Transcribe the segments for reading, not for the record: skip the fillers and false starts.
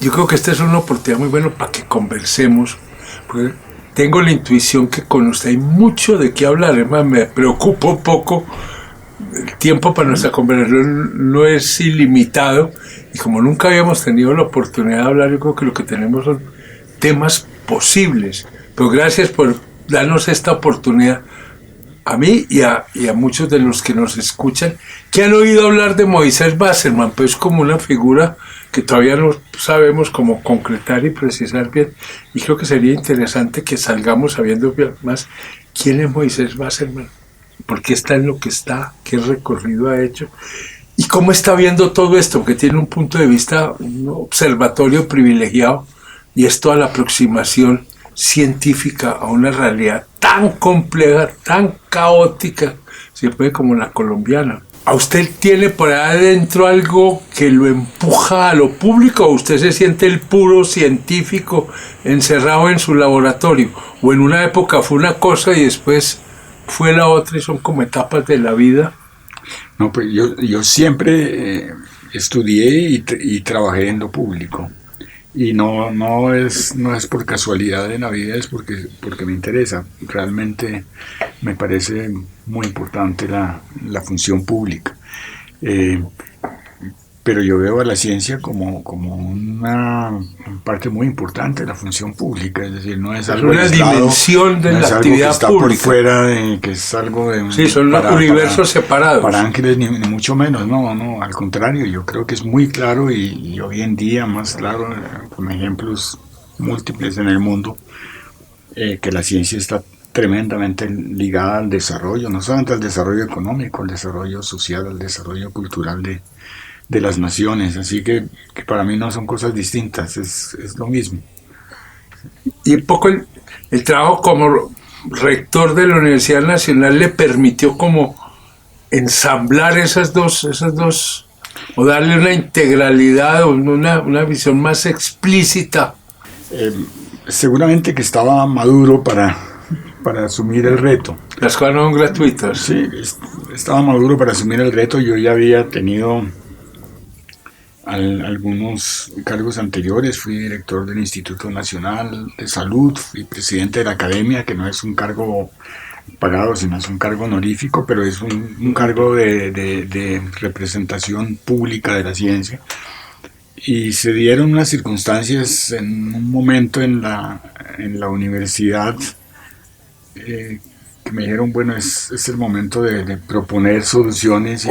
yo creo que esta es una oportunidad muy buena para que conversemos, porque tengo la intuición que con usted hay mucho de qué hablar. Además, me preocupa un poco el tiempo para nuestra conversación, no es ilimitado, y como nunca habíamos tenido la oportunidad de hablar, yo creo que lo que tenemos son temas posibles. Pero gracias por darnos esta oportunidad a mí y a muchos de los que nos escuchan, que han oído hablar de Moisés Wasserman, pues como una figura que todavía no sabemos cómo concretar y precisar bien, y creo que sería interesante que salgamos sabiendo más quién es Moisés Wasserman, por qué está en lo que está, qué recorrido ha hecho, y cómo está viendo todo esto, porque tiene un punto de vista, un observatorio privilegiado, y es toda la aproximación científica a una realidad tan compleja, tan caótica, si se puede, como la colombiana. ¿A usted tiene por ahí adentro algo que lo empuja a lo público, o usted se siente el puro científico encerrado en su laboratorio? ¿O en una época fue una cosa y después fue la otra y son como etapas de la vida? No, pues yo siempre estudié y trabajé en lo público. Y no es por casualidad de la vida, es porque me interesa. Realmente me parece muy importante la función pública. Pero yo veo a la ciencia como una parte muy importante de la función pública, es decir, no es algo una aislado, dimensión de no la es algo actividad que está pública por fuera, que es algo de sí, son universos separados. Para ángeles ni mucho menos, no, al contrario, yo creo que es muy claro y hoy en día más claro, con ejemplos múltiples en el mundo, que la ciencia está tremendamente ligada al desarrollo, no solamente al desarrollo económico, al desarrollo social, al desarrollo cultural de las naciones, así que para mí no son cosas distintas, es lo mismo. Y un poco el trabajo como rector de la Universidad Nacional le permitió como ensamblar esas dos, o darle una integralidad o una visión más explícita. Seguramente que estaba maduro para asumir el reto. Las cosas no son gratuitas. Sí, estaba maduro para asumir el reto. Yo ya había tenido algunos cargos anteriores, fui director del Instituto Nacional de Salud, fui presidente de la academia, que no es un cargo pagado, sino es un cargo honorífico, pero es un cargo de representación pública de la ciencia. Y se dieron unas circunstancias en un momento en la universidad que me dijeron, bueno, es el momento de proponer soluciones.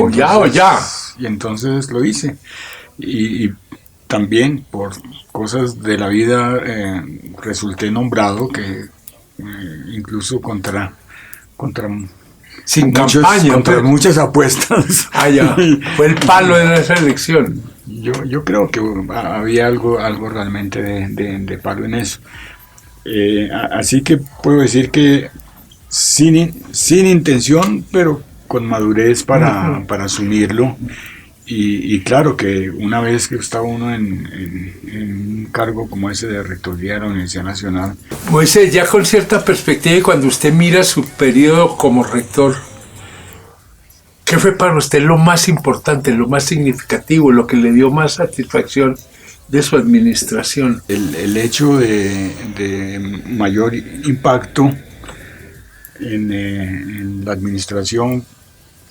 Y entonces lo hice. Y también por cosas de la vida resulté nombrado, que incluso contra sin campaña, contra muchas apuestas. Fue el palo de esa elección. Yo creo que había algo realmente de palo en eso. Así que puedo decir que sin intención, pero con madurez para asumirlo. Y claro que una vez que está uno en un cargo como ese de rectoría de la Universidad Nacional, pues ya con cierta perspectiva, y cuando usted mira su periodo como rector, ¿qué fue para usted lo más importante, lo más significativo, lo que le dio más satisfacción de su administración? El hecho de mayor impacto en la administración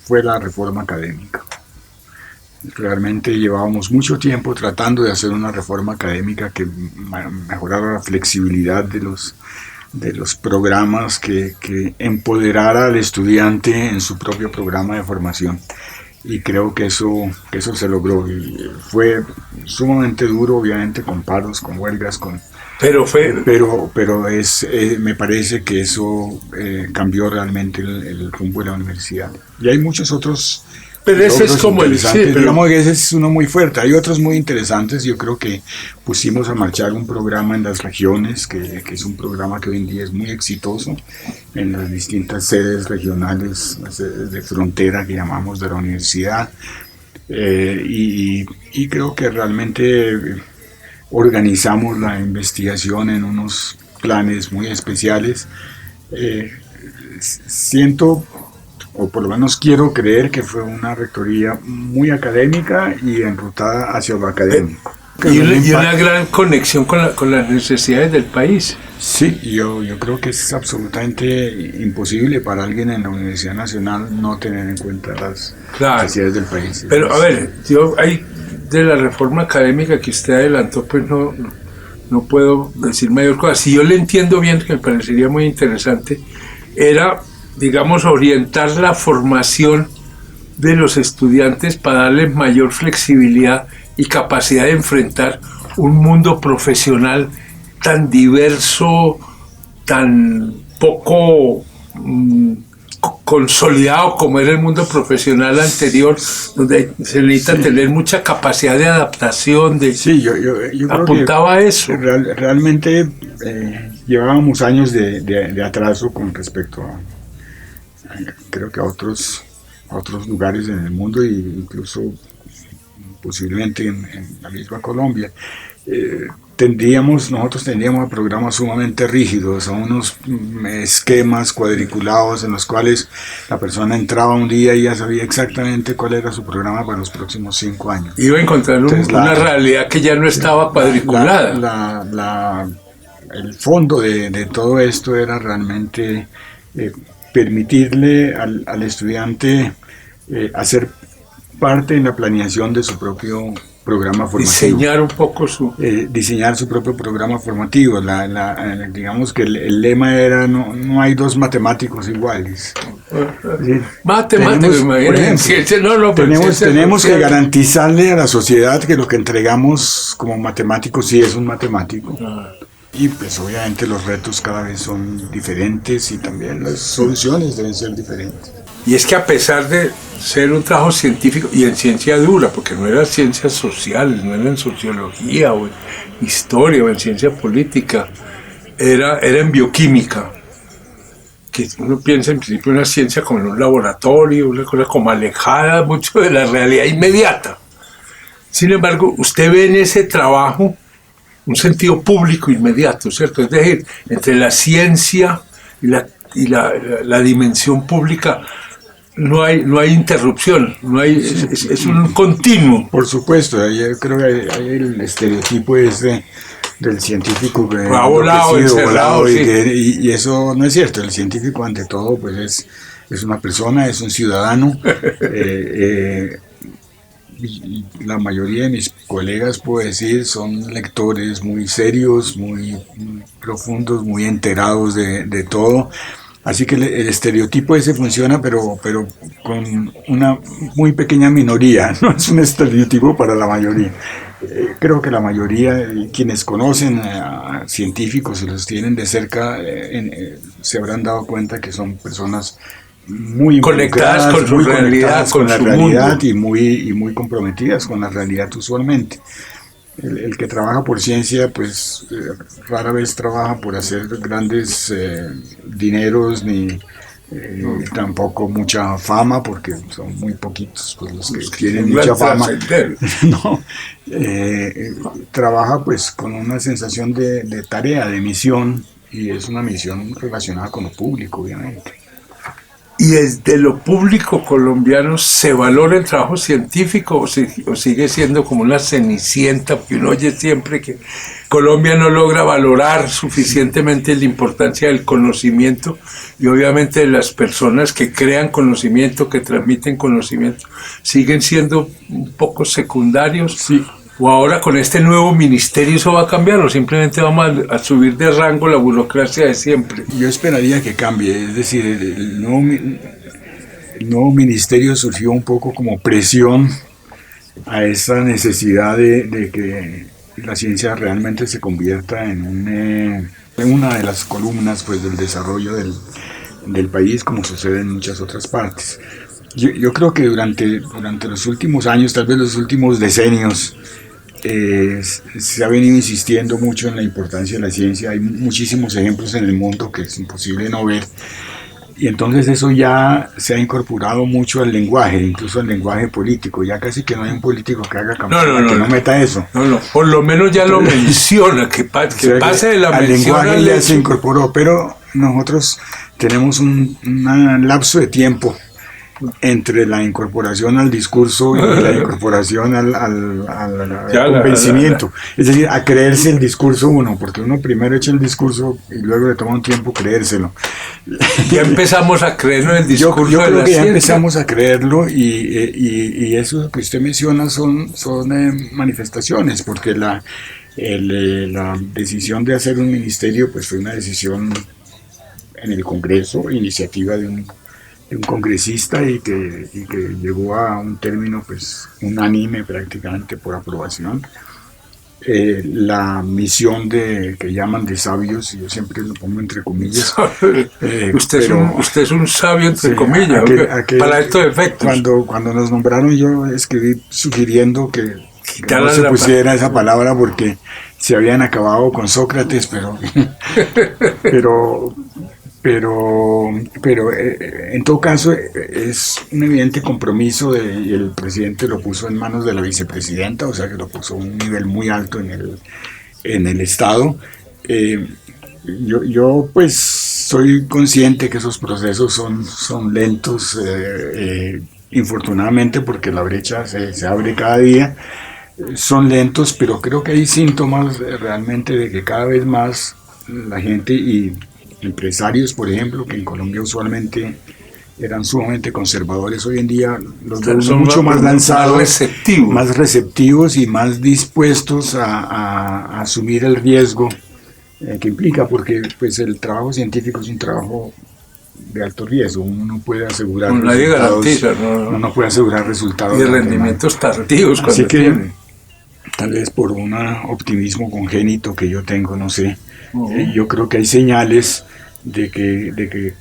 fue la reforma académica. Realmente llevábamos mucho tiempo tratando de hacer una reforma académica que mejorara la flexibilidad de los programas, que empoderara al estudiante en su propio programa de formación. Y creo que eso se logró. Y fue sumamente duro, obviamente, con paros, con huelgas, pero me parece que eso cambió realmente el rumbo de la universidad. Y hay muchos otros. Pero ese es como el... digamos que ese es uno muy fuerte. Hay otros muy interesantes. Yo creo que pusimos a marchar un programa en las regiones, que es un programa que hoy en día es muy exitoso, en las distintas sedes regionales, las sedes de frontera que llamamos de la universidad. Y creo que realmente organizamos la investigación en unos planes muy especiales. Siento, o por lo menos quiero creer, que fue una rectoría muy académica y enrutada hacia lo académico. Y una gran conexión con las necesidades del país. Sí, yo creo que es absolutamente imposible para alguien en la Universidad Nacional no tener en cuenta las necesidades del país. Pero a ver, yo hay de la reforma académica que usted adelantó, pues no puedo decir mayor cosa. Si yo le entiendo bien, que me parecería muy interesante, era, digamos, orientar la formación de los estudiantes para darles mayor flexibilidad y capacidad de enfrentar un mundo profesional tan diverso, tan poco consolidado como era el mundo profesional anterior, donde se necesita tener mucha capacidad de adaptación. Sí, yo apuntaba a eso. Realmente llevábamos años de atraso con respecto a creo que a otros lugares en el mundo, e incluso posiblemente en la misma Colombia. Nosotros tendríamos a programas sumamente rígidos, a unos esquemas cuadriculados en los cuales la persona entraba un día y ya sabía exactamente cuál era su programa para los próximos 5 años. Iba a encontrar una realidad que ya no estaba cuadriculada. El fondo de todo esto era realmente permitirle al estudiante hacer parte en la planeación de su propio programa formativo. Diseñar su propio programa formativo. Digamos que el lema era no hay dos matemáticos iguales. Matemáticos, tenemos que garantizarle a la sociedad que lo que entregamos como matemáticos sí es un matemático. Y pues obviamente los retos cada vez son diferentes y también las soluciones deben ser diferentes. Y es que a pesar de ser un trabajo científico y en ciencia dura, porque no eran ciencias sociales, no era en sociología o en historia o en ciencia política, era en bioquímica, que uno piensa en principio en una ciencia como en un laboratorio, una cosa como alejada mucho de la realidad inmediata. Sin embargo, usted ve en ese trabajo un sentido público inmediato, ¿cierto? Es decir, entre la ciencia y la dimensión pública no hay interrupción, es un continuo. Por supuesto, yo creo que hay el estereotipo ese del científico que ha volado, y eso no es cierto. El científico ante todo pues es una persona, es un ciudadano. Y la mayoría de mis colegas, puedo decir, son lectores muy serios, muy profundos, muy enterados de todo. Así que el estereotipo ese funciona, pero con una muy pequeña minoría, no es un estereotipo para la mayoría. Creo que la mayoría, quienes conocen a científicos y los tienen de cerca, se habrán dado cuenta que son personas muy conectadas con su realidad, con la realidad y muy comprometidas con la realidad usualmente. El que trabaja por ciencia, pues rara vez trabaja por hacer grandes dineros ni tampoco mucha fama, porque son muy poquitos pues, los que tienen mucha fama. No, trabaja pues con una sensación de tarea, de misión, y es una misión relacionada con lo público, obviamente. ¿Y desde lo público colombiano se valora el trabajo científico o sigue siendo como una cenicienta que uno oye siempre que Colombia no logra valorar suficientemente la importancia del conocimiento y obviamente las personas que crean conocimiento, que transmiten conocimiento, siguen siendo un poco secundarios? Sí. ¿O ahora con este nuevo ministerio eso va a cambiar o simplemente vamos a subir de rango la burocracia de siempre? Yo esperaría que cambie, es decir, el nuevo ministerio surgió un poco como presión a esa necesidad de que la ciencia realmente se convierta en una de las columnas pues, del desarrollo del país, como sucede en muchas otras partes. Yo creo que durante los últimos años, tal vez los últimos decenios, se ha venido insistiendo mucho en la importancia de la ciencia. Hay muchísimos ejemplos en el mundo que es imposible no ver, y entonces eso ya se ha incorporado mucho al lenguaje, incluso al lenguaje político. Ya casi que no hay un político que haga campaña que no meta eso. Por lo menos ya lo menciona, que pase de la mención al lenguaje ya se incorporó, pero nosotros tenemos un lapso de tiempo entre la incorporación al discurso y la incorporación al convencimiento. Es decir, a creerse el discurso uno, porque uno primero echa el discurso y luego le toma un tiempo creérselo. Ya empezamos a creerlo en el discurso. Yo creo que ya empezamos a creerlo y eso que usted menciona son manifestaciones, porque la decisión de hacer un ministerio pues fue una decisión en el Congreso, iniciativa de un congresista y que llegó a un término pues unánime prácticamente por aprobación. La misión que llaman de sabios, yo siempre lo pongo entre comillas. Usted es un sabio entre comillas, para estos efectos. Cuando nos nombraron, yo escribí sugiriendo que no se pusiera esa palabra porque se habían acabado con Sócrates, pero en todo caso es un evidente compromiso y el presidente lo puso en manos de la vicepresidenta, o sea que lo puso a un nivel muy alto en el Estado. Yo pues soy consciente que esos procesos son lentos, infortunadamente, porque la brecha se abre cada día. Son lentos, pero creo que hay síntomas realmente de que cada vez más la gente y empresarios, por ejemplo, que en Colombia usualmente eran sumamente conservadores, hoy en día los vemos mucho más lanzados, más receptivos y más dispuestos a asumir el riesgo que implica, porque pues el trabajo científico es un trabajo de alto riesgo, uno no puede asegurar no puede asegurar resultados y rendimientos tardíos. Así que tal vez por un optimismo congénito que yo tengo, no sé, yo creo que hay señales de que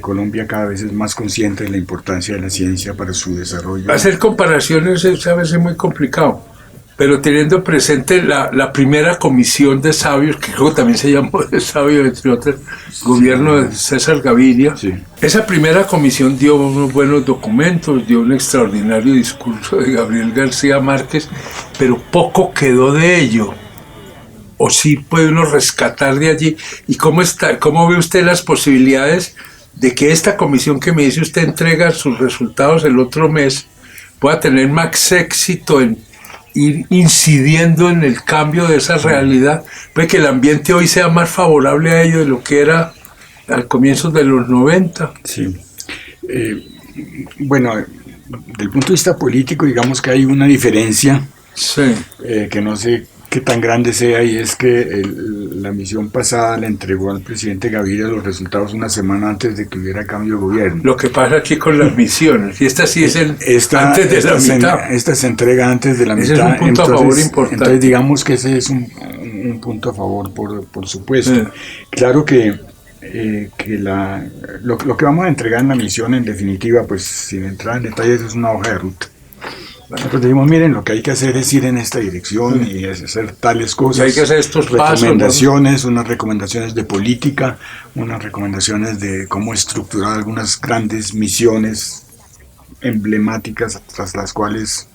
Colombia cada vez es más consciente de la importancia de la ciencia para su desarrollo. Hacer comparaciones es a veces muy complicado, pero teniendo presente la primera comisión de sabios, que creo que también se llamó de sabios, entre otros, gobierno de César Gaviria, sí. Esa primera comisión dio unos buenos documentos, dio un extraordinario discurso de Gabriel García Márquez, pero poco quedó de ello. ¿O sí puede uno rescatar de allí? ¿Y cómo ve usted las posibilidades de que esta comisión que me dice usted entrega sus resultados el otro mes pueda tener más éxito en ir incidiendo en el cambio de esa realidad? Puede que el ambiente hoy sea más favorable a ello de lo que era al comienzo de los 90. Sí. Bueno, desde el punto de vista político, digamos que hay una diferencia, sí. Que no sé qué tan grande sea, y es que la misión pasada le entregó al presidente Gaviria los resultados una semana antes de que hubiera cambio de gobierno. Lo que pasa aquí con las misiones, y esta sí es antes de la mitad. Esta se entrega antes de la mitad. Ese es un punto a favor importante. Entonces digamos que ese es un punto a favor, por supuesto. Sí. Claro que lo que vamos a entregar en la misión, en definitiva, pues sin entrar en detalles, es una hoja de ruta. Nosotros decimos, miren, lo que hay que hacer es ir en esta dirección y hacer tales cosas. Y hay que hacer estos recomendaciones, pasos, ¿no? Unas recomendaciones de política, unas recomendaciones de cómo estructurar algunas grandes misiones emblemáticas tras las cuales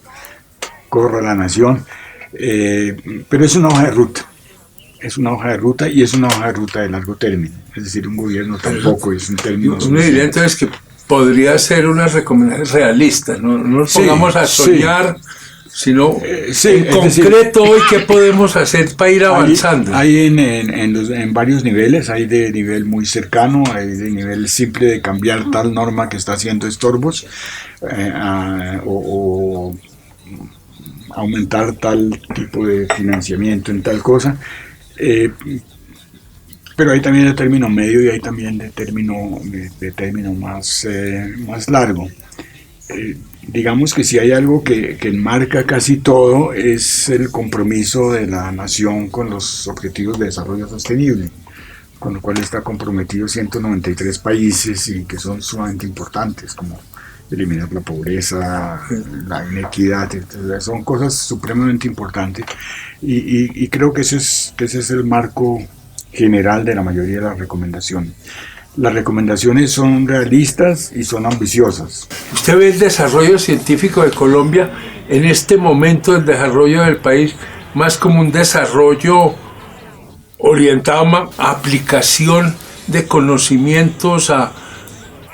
corra la nación. Pero es una hoja de ruta. Es una hoja de ruta y es una hoja de ruta de largo término. Es decir, un gobierno tampoco es un término. Uno diría entonces que podría ser unas recomendaciones realistas, no nos pongamos a soñar, sino en concreto hoy qué podemos hacer para ir avanzando. Hay en varios niveles, hay de nivel muy cercano, hay de nivel simple de cambiar tal norma que está haciendo estorbos, o aumentar tal tipo de financiamiento en tal cosa. Pero hay también de término medio y hay también de término más largo. Digamos que si hay algo que enmarca casi todo, es el compromiso de la nación con los objetivos de desarrollo sostenible, con lo cual está comprometido 193 países y que son sumamente importantes, como eliminar la pobreza, la inequidad, etc. Son cosas supremamente importantes y creo que ese es el marco general de la mayoría de las recomendaciones. Las recomendaciones son realistas y son ambiciosas. ¿Usted ve el desarrollo científico de Colombia en este momento, el desarrollo del país, más como un desarrollo orientado a aplicación de conocimientos, a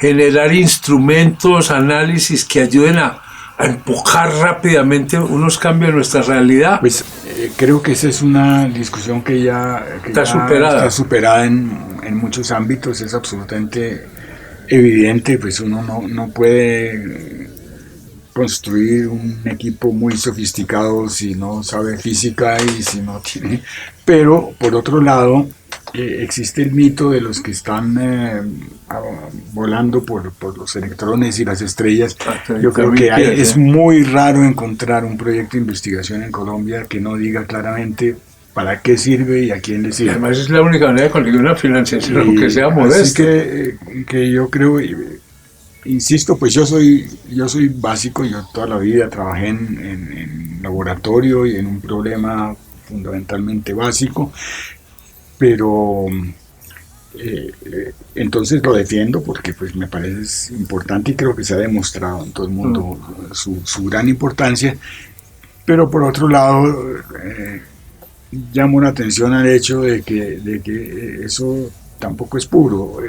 generar instrumentos, análisis que ayuden a empujar rápidamente unos cambios en nuestra realidad? Pues creo que esa es una discusión que ya está superada en muchos ámbitos, es absolutamente evidente, pues uno no puede construir un equipo muy sofisticado si no sabe física y si no tiene... Pero, por otro lado, existe el mito de los que están volando por los electrones y las estrellas. Yo creo que es muy raro encontrar un proyecto de investigación en Colombia que no diga claramente para qué sirve y a quién le sirve. Además es la única manera de conseguir una financiación que sea modesta. Así que yo creo... Insisto, pues yo soy básico, yo toda la vida trabajé en laboratorio y en un problema fundamentalmente básico, pero entonces lo defiendo porque pues me parece importante y creo que se ha demostrado en todo el mundo su gran importancia, pero por otro lado llamo la atención al hecho de que eso tampoco es puro.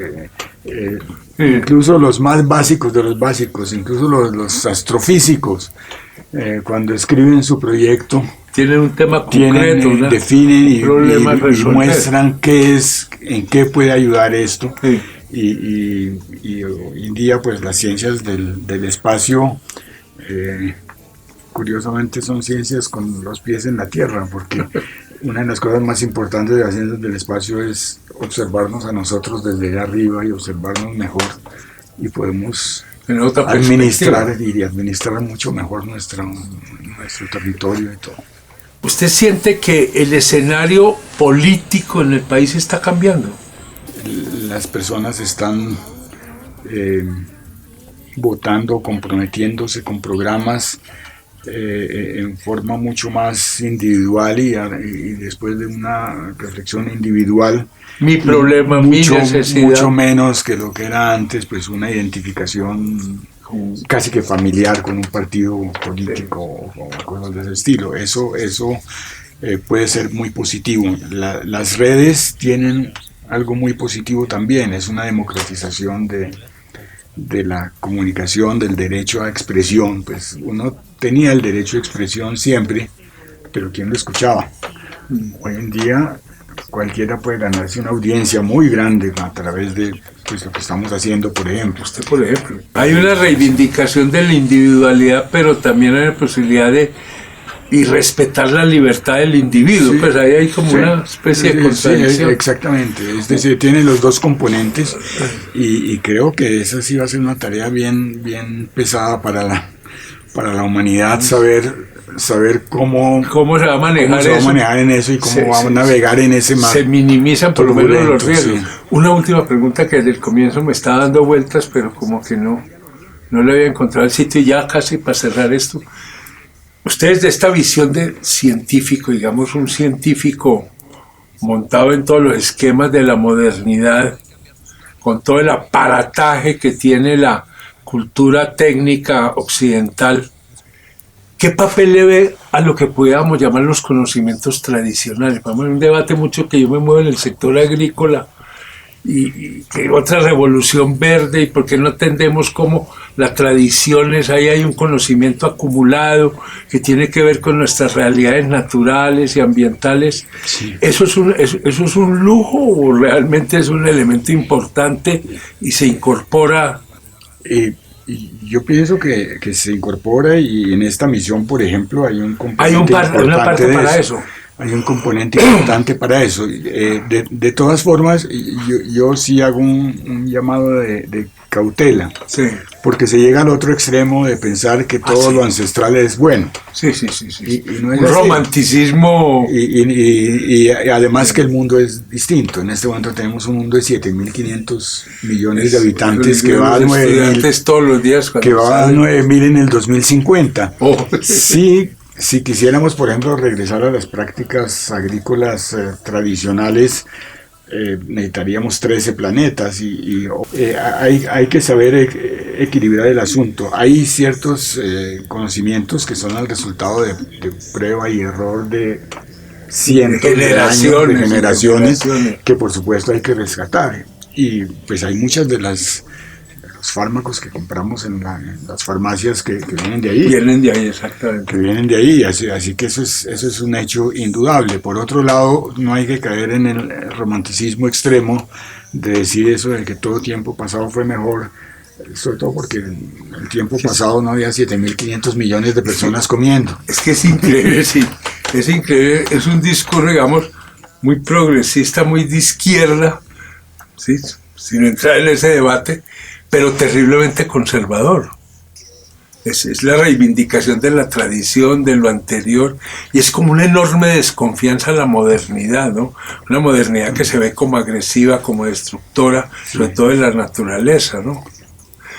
Incluso los más básicos de los básicos, incluso los astrofísicos, cuando escriben su proyecto, tienen un tema concreto, definen y muestran en qué puede ayudar esto. Sí. Y hoy en día, pues las ciencias del espacio, curiosamente son ciencias con los pies en la tierra, porque una de las cosas más importantes de las ciencias del espacio es observarnos a nosotros desde allá arriba y observarnos mejor, y podemos administrar mucho mejor nuestro territorio y todo. ¿Usted siente que el escenario político en el país está cambiando? Las personas están votando, comprometiéndose con programas en forma mucho más individual y después de una reflexión individual, mi problema, mi necesidad, mucho menos que lo que era antes, pues una identificación casi que familiar con un partido político o cosas de ese estilo. Eso puede ser muy positivo. Las redes tienen algo muy positivo también, es una democratización de la comunicación, del derecho a expresión. Pues uno tenía el derecho a expresión siempre, pero ¿quién lo escuchaba? Hoy en día cualquiera puede ganarse una audiencia muy grande a través de pues, lo que estamos haciendo, por ejemplo. Usted, por ejemplo, hay una reivindicación de la individualidad, pero también hay la posibilidad de respetar la libertad del individuo. Sí, pues ahí hay como una especie de contradicción. Sí, exactamente, es decir, tiene los dos componentes y creo que esa sí va a ser una tarea bien pesada para la humanidad, saber cómo se va a manejar en eso y cómo va a navegar en ese mar. Se minimizan por lo menos los riesgos. Sí. Una última pregunta que desde el comienzo me está dando vueltas, pero como que no le había encontrado el sitio, y ya casi para cerrar esto. Ustedes, de esta visión de científico, digamos un científico montado en todos los esquemas de la modernidad, con todo el aparataje que tiene la cultura técnica occidental, ¿qué papel le ve a lo que pudiéramos llamar los conocimientos tradicionales? Vamos a un debate mucho que yo me muevo en el sector agrícola y que otra revolución verde, y por qué no entendemos cómo las tradiciones, ahí hay un conocimiento acumulado que tiene que ver con nuestras realidades naturales y ambientales. Sí. ¿Eso es un lujo o realmente es un elemento importante y se incorpora? Yo pienso que se incorpora, y en esta misión, por ejemplo, hay un componente una parte para eso. Hay un componente importante para eso. De todas formas, yo sí hago un llamado de cautela, sí, porque se llega al otro extremo de pensar que todo lo ancestral es bueno. Sí. Y no es un romanticismo. Y además que el mundo es distinto. En este momento tenemos un mundo de 7.500 millones de habitantes que va a 9.000 todos los días. Que va a 9.000 en el 2050. Sí. Si quisiéramos, por ejemplo, regresar a las prácticas agrícolas tradicionales, necesitaríamos 13 planetas y hay que saber equilibrar el asunto. Hay ciertos conocimientos que son el resultado de prueba y error de cientos de años, de generaciones, que por supuesto hay que rescatar. Y pues hay muchas de los los fármacos que compramos en las farmacias que vienen de ahí. Vienen de ahí, exactamente. Que vienen de ahí, así que eso es un hecho indudable. Por otro lado, no hay que caer en el romanticismo extremo de decir eso de que todo tiempo pasado fue mejor, sobre todo porque en el tiempo pasado no había 7.500 millones de personas comiendo. Es que es increíble, sí, es increíble, es un discurso, digamos, muy progresista, muy de izquierda, ¿sí? Sin entrar en ese debate, pero terriblemente conservador. Es la reivindicación de la tradición, de lo anterior, y es como una enorme desconfianza a la modernidad, ¿no? Una modernidad que se ve como agresiva, como destructora, sobre todo en la naturaleza, ¿no?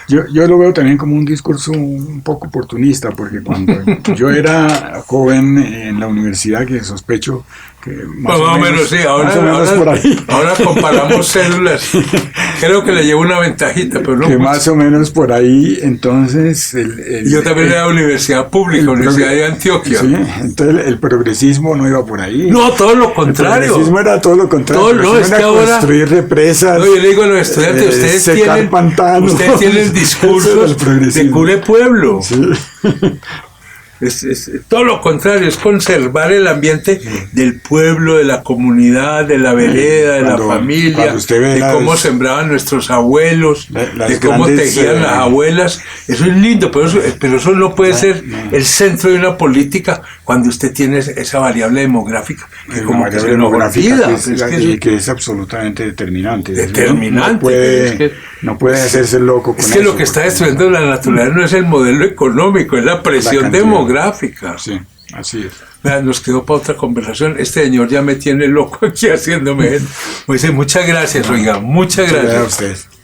Yo lo veo también como un discurso un poco oportunista, porque cuando yo era joven en la universidad, que sospecho que más o menos sí, ahora comparamos células, creo que le llevo una ventajita, pero no que mucho. más o menos por ahí, entonces... Yo también era universidad pública, Universidad de Antioquia. Sí, entonces el progresismo no iba por ahí. No, todo lo contrario. El progresismo era todo lo contrario. No, es que ahora... construir represas. No, yo le digo a los estudiantes, ustedes tienen el discurso de cure pueblo. Sí. Es todo lo contrario, es conservar el ambiente del pueblo, de la comunidad, de la vereda, de la familia, de cómo sembraban nuestros abuelos, de cómo tejían las abuelas. Eso es lindo, pero eso no puede ser el centro de una política cuando usted tiene esa variable demográfica que como que se nos olvida. Que es absolutamente determinante. Determinante. No puede hacerse loco con eso. Es que lo que está destruyendo la naturaleza no es el modelo económico, es la presión demográfica. Sí, así es. Vean, nos quedó para otra conversación. Este señor ya me tiene loco aquí haciéndome. Muchas gracias, oiga, muchas gracias. Gracias a ustedes.